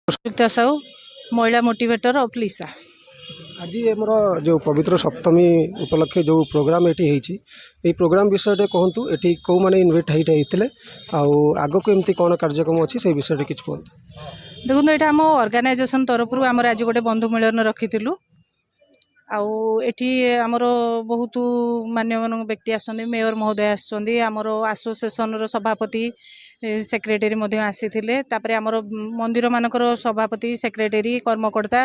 सुष्मिता साहू महिला motivator of लिसा। आज आमर जो पवित्र सप्तमी उपलक्षे जो प्रोग्राम ये प्रोग्राम विषय कहतु ये कौ मैंने इनभाइट होते आग को एमती कौन कार्यक्रम अच्छी से विषय कि कहतु। देखो ये आम ऑर्गेनाइजेशन तरफ आमर आज गोटे बंधु मिलन रखीलु आठी आमर बहुत मान्यवन व्यक्ति आसछन्ति मेयर महोदय आसछन्ति आमर एसोसिएशन रो सभापति सेक्रेटरी आसी आमर मंदिर मानकर सभापति सेक्रेटरी कर्मकर्ता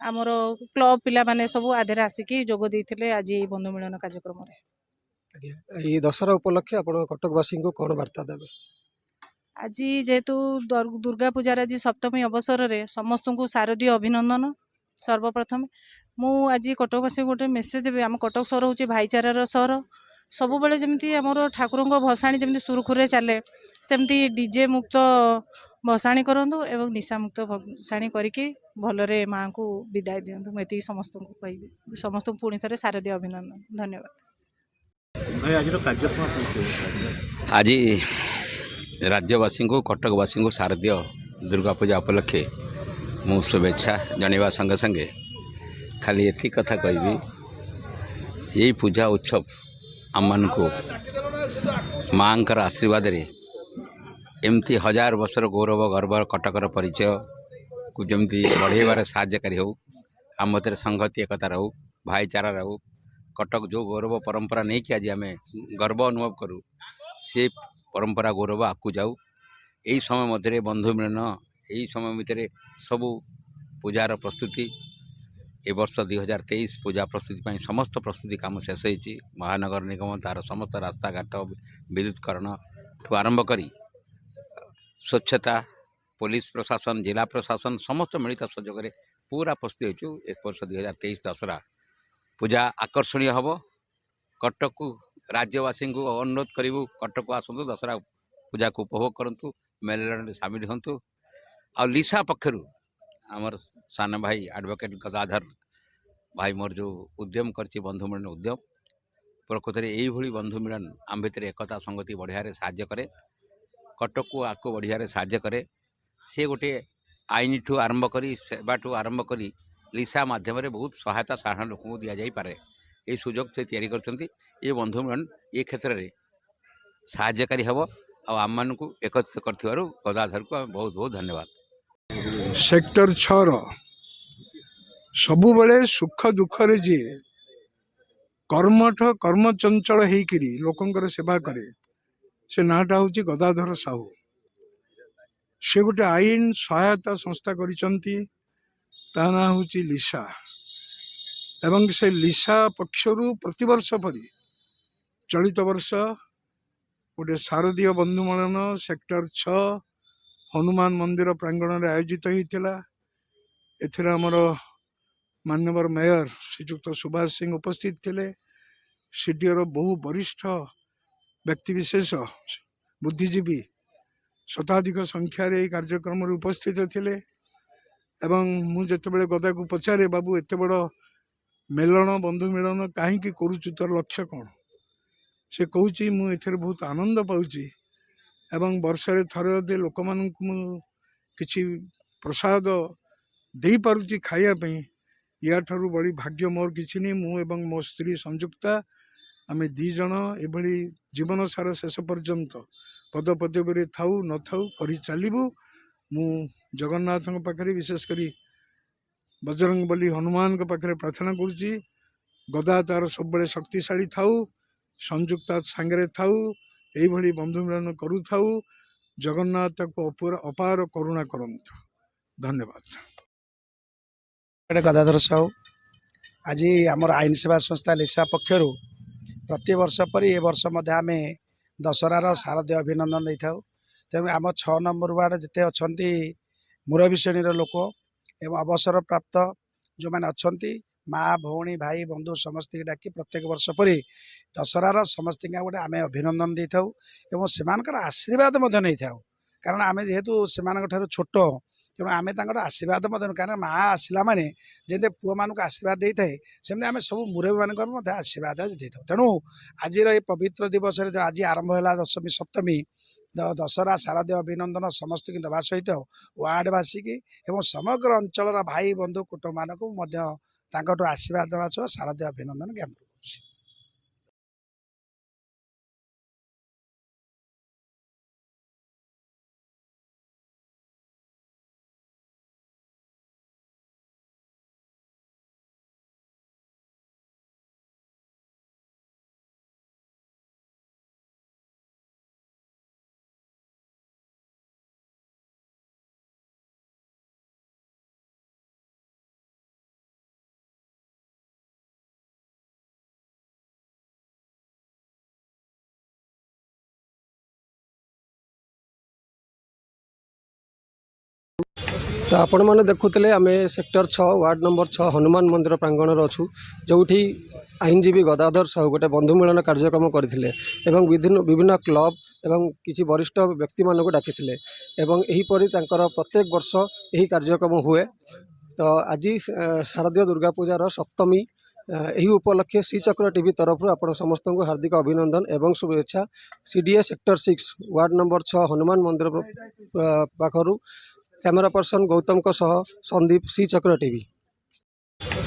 आमर क्लब पिला माने सब आधे आसिकी जोग देइथिले आज बंधु मिलन कार्यक्रम रे। ये दशहरा उपलक्षे आप कटकवासी को कौन वार्ता देवे। आज जेहेतु दुर्गा पूजार आज सप्तमी अवसर में समस्त को शारदीय अभिनंदन। सर्वप्रथम मु आज कटकवासी गोटे मेसेज देवी आम कटक सहर हूँ भाईचारार सहर सब बेले जमी आमर ठाकुर भसाणी जमी सुरखुरे चले सेमती डीजे मुक्त भसाणी करूँ एवं निशा मुक्त भसाणी करके भलरे माँ को विदाय दिंतु मुझे समस्त को कहि समस्त पुणी थे शारदीय अभिनंदन। धन्यवाद। आज राज्यवासी को कटकवासी को शारदीय दुर्गा पूजा उपलक्षे मु शुभेच्छा जनवा संगे संगे खाली एति कथा कहबी यही पूजा उत्सव आम को माँ आशीर्वाद रे एमती हजार वर्षर गौरव गर्व कटकर परिचय को जमती बढ़ेबार साहाय्यकारी हो आम मत संगति एकता रहू भाईचारा रहू कटक जो गौरव परंपरा नहीं कि आज आम गर्व अनुभव करूँ से परंपरा गौरव आगू जाऊ। यही समय मध्य बंधु मिलन यही समय भितर सबू पूजार प्रस्तुति ए वर्ष 2023 पूजा प्रस्तुति समस्त प्रस्तुति काम शेष होती महानगर निगम तार समस्त रास्ता घाट विद्युतकरण ठू आरंभ करी स्वच्छता पुलिस प्रशासन जिला प्रशासन समस्त मिलित सहयोग पूरा प्रस्तुत हो। एक वर्ष 2023 दशहरा पूजा आकर्षणीय हम कटक को राज्यवासी को अनुरोध करूँ कटक को आसतु दशहरा पूजा को उपभोग करूँ मेलन सामिल हूँ। आ लिसा पक्षर आमर सान भाई एडवोकेट गदाधर भाई मोर जो उद्यम करछि बंधु मिलन उद्यम प्रकृत में यही बंधु मिलन आम भितर एकता संगति बढ़िया साहाय्य करे कटक को आगो बढ़िया साहाय्य करे से गोटे आईन ठू आरंभ करी सेवा ठू आरंभ करी लिसा माध्यम बहुत सहायता साधारण लोक दि जापे ये सुजोग से तैयारी करछन्ति। ये बंधु मिलन ये क्षेत्र में साहाय्यकारी हम आम मान को एकत्रित कर गदाधर को बहुत बहुत धन्यवाद। सेक्टर 6 सबु बेले सुख दुख रे जी कर्मठ कर्मचंचल होकरी लोकंकर सेवा करे से नाटा हूँ गदाधर साहू से गोटे आईन सहायता संस्था करिसंती ता ना हूँ लिसा एवं से लिसा पक्षरु प्रतिवर्ष परी चलित वर्ष गोटे शारदीय बंधु मिलन सेक्टर 6 हनुमान मंदिर प्रांगण में आयोजित होता एमर माननीय मेयर श्रीजुक्त सुभाष सिंह उपस्थित थे सीडीओर बहु वरिष्ठ व्यक्तिविशेष बुद्धिजीवी शताधिक संख्यार कार्यक्रम उपस्थित थे एवं मुझे गदा को पचारे बाबू एत बड़ मेलन बंधु मिलन कहीं करुचु तोर लक्ष्य कौन से कहूँ मुझे बहुत आनंद पाऊँगी एवं वर्षे थरे अधे लोक मान कि प्रसाद दे पारुची खायापी या ठारू बड़ी भाग्य मोर किसी नहीं मु एवं मो स्त्री संयुक्ता आम दी जन एभली जीवन सारा शेष पर्यंत पद पदवी थाऊ न थाऊ कर चलू मु जगन्नाथ पाखे विशेषकर बजरंग बली हनुमान पाखे प्रार्थना करुच्ची गदा तार सब बड़े शक्तिशाली थाऊ संयुक्ता सांगे थाऊ यही बंधु मिलन करू थाऊ जगन्नाथ को अपार करुणा करंतु। धन्यवाद। गदाधर साहू आज आमर आईन सेवा संस्था लिसा पक्षर प्रति वर्ष पर ए वर्ष आम दशहरार शारदीय अभिनंदन दे था तेणु आम 6 नंबर वार्ड जिते अच्छा मुरबी श्रेणी लोक एवं अवसर प्राप्त जो मैंने अच्छा माँ भौणी भाई बंधु समस्त डाकी प्रत्येक वर्ष पर दशहरार समस्त गोटे आम अभिनंदन दे था और आशीर्वाद नहीं था कारण आम जेहेतु से छोट तेणु आम आशीर्वाद कारण माँ आसला माने जमी पुओ मान आशीर्वाद दे थाए सेमती आम सब मुरबी मान आशीर्वाद दे था। तेणु आज ये पवित्र दिवस आज आरंभ है दशमी सप्तमी दशहरा शारदीय अभिनंदन समस्त की देवा सहित वार्डवासी की एवं समग्र अंचल भाई बंधु कुटुंब मानक आशीर्वाद देवा सह शारदीय अभिनंदन ज्ञापन करुछि। तो आपण मैंने देखुले आम सेक्टर 6 वार्ड नंबर 6 हनुमान मंदिर प्रांगण अच्छू जो आईनजीवी गदाधर साहू गोटे बंधु मिलन कार्यक्रम करते विभिन्न क्लब एवं किसी वरिष्ठ व्यक्ति मान डाकी एहीपरी प्रत्येक वर्ष यही कार्यक्रम हुए। तो आज शारदीय दुर्गा पूजार सप्तमी यही उपलक्षे श्रीचक्र टीवी तरफ आप समस्त को हार्दिक अभिनंदन एवं शुभेच्छा। CDA sector 6 ward number 6 Hanuman मंदिर पाखर कैमरा पर्सन गौतम सह संदीप श्रीचक्र टीवी।